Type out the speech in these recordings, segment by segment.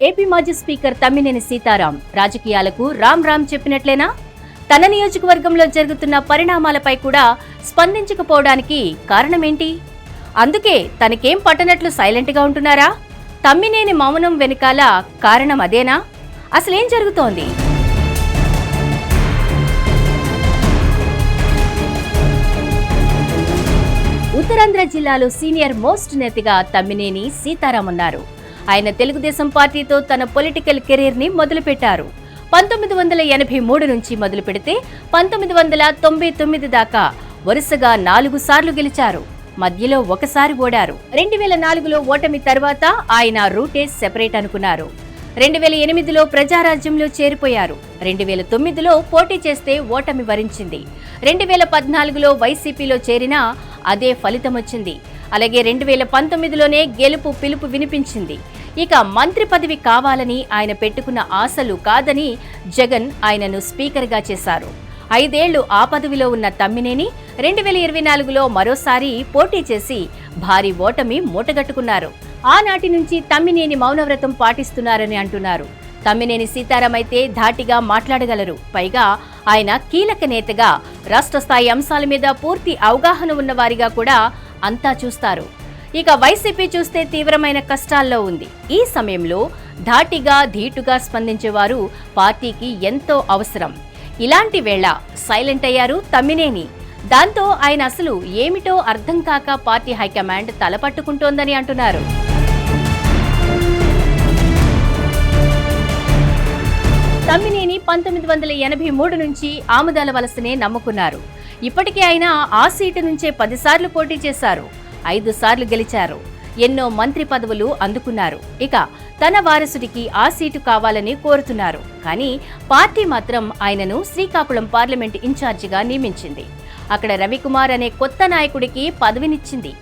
AP మాజీ speaker Tammineni Sitaram రాజకీయాలకు రామ్ రామ్ చెప్పినట్లేనా? తన నియోజకవర్గంలో జరుగుతున్న పరిణామాలపై కూడా స్పందించకపోవడానికి కారణమేంటి? అందుకే తనకేం పట్టనట్లు సైలెంట్గా ఉంటున్నారా? తమ్మినేని మౌనం వెనుకాల కారణం అదేనా? అసలేం జరుగుతోంది? ఉత్తరాంధ్ర జిల్లాలో సీనియర్ మోస్ట్ నేతగా తమ్మినేని సీతారాం ఉన్నారు. ఆయన తెలుగుదేశం పార్టీతో తన పొలిటికల్ కెరీర్ ని మొదలుపెట్టారు. 1983 నుంచి మొదలు పెడితే 1999 దాకా వరుసగా 4 సార్లు గెలిచారు. మధ్యలో ఒకసారి ఓడారు. 2004లో ఓటమి తర్వాత ఆయన రూటే సెపరేట్ అనుకున్నారు. 2008లో ప్రజారాజ్యంలో చేరిపోయారు. 2009లో పోటీ చేస్తే ఓటమి వరించింది. 2014లో వైసీపీలో చేరినా అదే ఫలితం వచ్చింది. అలాగే 2019లోనే గెలుపు పిలుపు వినిపించింది. ఇక మంత్రి పదవి కావాలని ఆయన పెట్టుకున్న ఆశలు కాదని జగన్ ఆయనను స్పీకర్గా చేశారు. 5 ఏళ్లు ఆ పదవిలో ఉన్న తమ్మినేని 2024లో మరోసారి పోటీ చేసి భారీ ఓటమి మూటగట్టుకున్నారు. ఆనాటి నుంచి తమ్మినేని మౌనవ్రతం పాటిస్తున్నారని అంటున్నారు. తమ్మినేని సీతారాం అయితే ధాటిగా మాట్లాడగలరు. పైగా ఆయన కీలక నేతగా రాష్ట్ర స్థాయి అంశాల మీద పూర్తి అవగాహన ఉన్నవారిగా కూడా అంతా చూస్తారు. ఇక వైసీపీ చూస్తే తీవ్రమైన కష్టాల్లో ఉంది. ఈ సమయంలో ధాటిగా ధీటుగా స్పందించేవారు పార్టీకి ఎంతో అవసరం. ఇలాంటి వేళ సైలెంట్ అయ్యారు తమ్మినేని. దాంతో ఆయన అసలు ఏమిటో అర్థం కాక పార్టీ హైకమాండ్ తలపట్టుకుంటోందని అంటున్నారు. తమ్మినేని 1983 నుంచి ఆముదాల వలసనే నమ్ముకున్నారు. ఇప్పటికే ఆయన ఆ సీటు నుంచే 10 సార్లు పోటీ చేశారు. 5 సార్లు గెలిచారు. ఎన్నో మంత్రి పదవులు అందుకున్నారు. ఇక తన వారసుడికి ఆ సీటు కావాలని కోరుతున్నారు. కానీ పార్టీ మాత్రం ఆయనను శ్రీకాకుళం పార్లమెంట్ ఇన్ఛార్జిగా నియమించింది. అక్కడ రవికుమార్ అనే కొత్త నాయకుడికి పదవినిచ్చింది.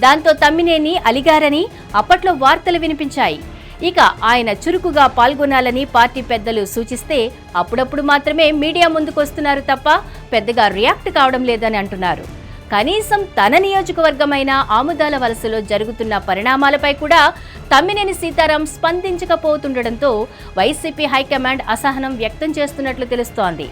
దాంతో తమ్మినేని అలిగారని అప్పట్లో వార్తలు వినిపించాయి. ఇక ఆయన చురుకుగా పాల్గొనాలని పార్టీ పెద్దలు సూచిస్తే అప్పుడప్పుడు మాత్రమే మీడియా ముందుకొస్తున్నారు తప్ప పెద్దగా రియాక్ట్ కావడం లేదని అంటున్నారు. కనీసం తన నియోజకవర్గమైన ఆముదాల వలసలో జరుగుతున్న పరిణామాలపై కూడా తమ్మినేని సీతారాం స్పందించకపోతుండటంతో వైసీపీ హైకమాండ్ అసహనం వ్యక్తం చేస్తున్నట్లు తెలుస్తోంది.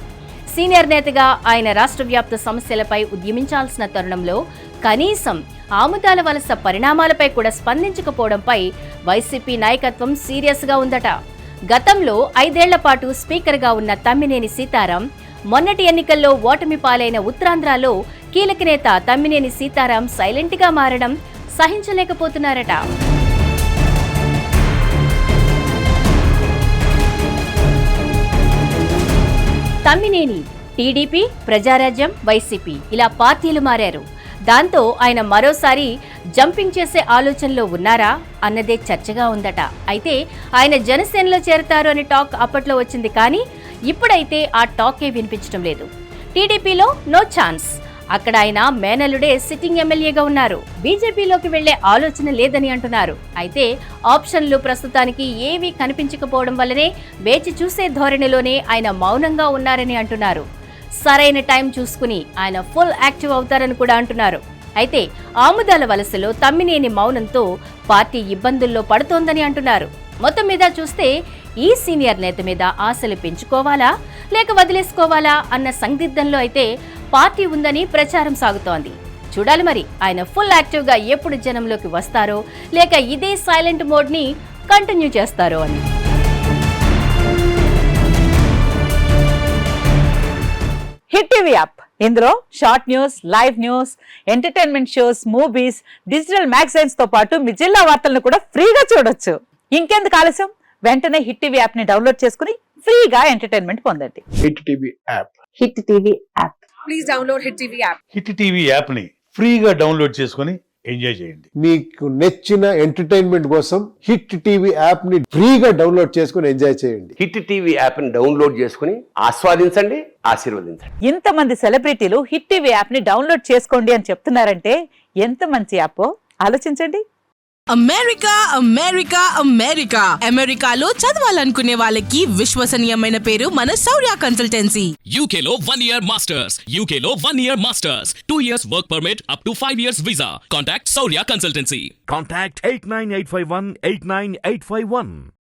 సీనియర్ నేతగా ఆయన రాష్ట్ర వ్యాప్త సమస్యలపై ఉద్యమించాల్సిన తరుణంలో కనీసం ఆముదాల వలస పరిణామాలపై కూడా స్పందించకపోవడంపై వైసీపీ నాయకత్వం సీరియస్ గా ఉందట. గతంలో 5 ఏళ్ల పాటు స్పీకర్గా ఉన్న తమ్మినేని సీతారాం మొన్నటి ఎన్నికల్లో ఓటమి పాలైన ఉత్తరాంధ్రలో కీలక నేత తమ్మినేని సీతారాం సైలెంట్ గా మారడం సహించలేకపోతున్నారట. తమ్మినేని టీడీపీ, ప్రజారాజ్యం, వైసీపీ ఇలా పార్టీలు మారారు. దాంతో ఆయన మరోసారి జంపింగ్ చేసే ఆలోచనలో ఉన్నారా అన్నదే చర్చగా ఉందట. అయితే ఆయన జనసేనలో చేరతారు అని టాక్ అప్పట్లో వచ్చింది. కానీ ఇప్పుడైతే ఆ టాకే వినిపించడం లేదు. టీడీపీలో నో ఛాన్స్. అక్కడ ఆయన మేనలుడే సిట్టింగ్ ఎమ్మెల్యేగా ఉన్నారు. బీజేపీలోకి వెళ్లే ఆలోచన లేదని అంటున్నారు. అయితే ఆప్షన్లు ప్రస్తుతానికి ఏవీ కనిపించకపోవడం వల్లనే వేచి చూసే ధోరణిలోనే ఆయన మౌనంగా ఉన్నారని అంటున్నారు. సరైన టైం చూసుకుని ఆయన ఫుల్ యాక్టివ్ అవుతారని కూడా అంటున్నారు. అయితే ఆముదాల వలసలో తమ్మినేని మౌనంతో పార్టీ ఇబ్బందుల్లో పడుతోందని అంటున్నారు. మొత్తం మీద చూస్తే ఈ సీనియర్ నేత మీద ఆశలు పెంచుకోవాలా లేక వదిలేసుకోవాలా అన్న సందిగ్ధంలో అయితే పార్టీ ఉందని ప్రచారం సాగుతోంది. చూడాలి మరి ఆయన ఫుల్ యాక్టివ్ గా ఎప్పుడు జనంలోకి వస్తారో లేక ఇదే సైలెంట్ మోడ్ ని కంటిన్యూ చేస్తారో అని. హిట్ టీవీ యాప్, ఇందులో short news, live news, entertainment shows, movies, digital magazines తో పాటు మీ జిల్లా వార్తలను కూడా ఫ్రీగా చూడొచ్చు. ఇంకెందుకు ఆలస్యం, వెంటనే హిట్ టీవీ యాప్ ని డౌన్లోడ్ చేసుకుని ఫ్రీగా ఎంటర్టైన్మెంట్ పొందండి. Hit TV app. Hit TV app. Please download hit TV app. Hit TV app ని ఫ్రీగా డౌన్లోడ్ చేసుకుని ఎంజాయ్ చేయండి. మీకు నచ్చిన ఎంటర్టైన్మెంట్ కోసం హిట్ టీవీ యాప్ ని ఫ్రీగా డౌన్లోడ్ చేసుకుని ఎంజాయ్ చేయండి. హిట్ టీవీ యాప్ ని డౌన్లోడ్ చేసుకుని ఆస్వాదించండి, ఆశీర్వదించండి. ఇంతమంది సెలబ్రిటీలు హిట్ టీవీ యాప్ ని డౌన్లోడ్ చేసుకోండి అని చెప్తున్నారంటే ఎంత మంచి యాప్ ఆలోచించండి. అమెరికా అమెరికా అమెరికా అమెరికాలో చదవాలనుకునే వాళ్ళకి విశ్వసనీయమైన పేరు మన శౌర్య కన్సల్టెన్సీ. UK లో 1 year masters, UK లో 1 year masters, 2 years work permit up to 5 years visa. Contact Saurya Consultancy. Contact 89851 89851.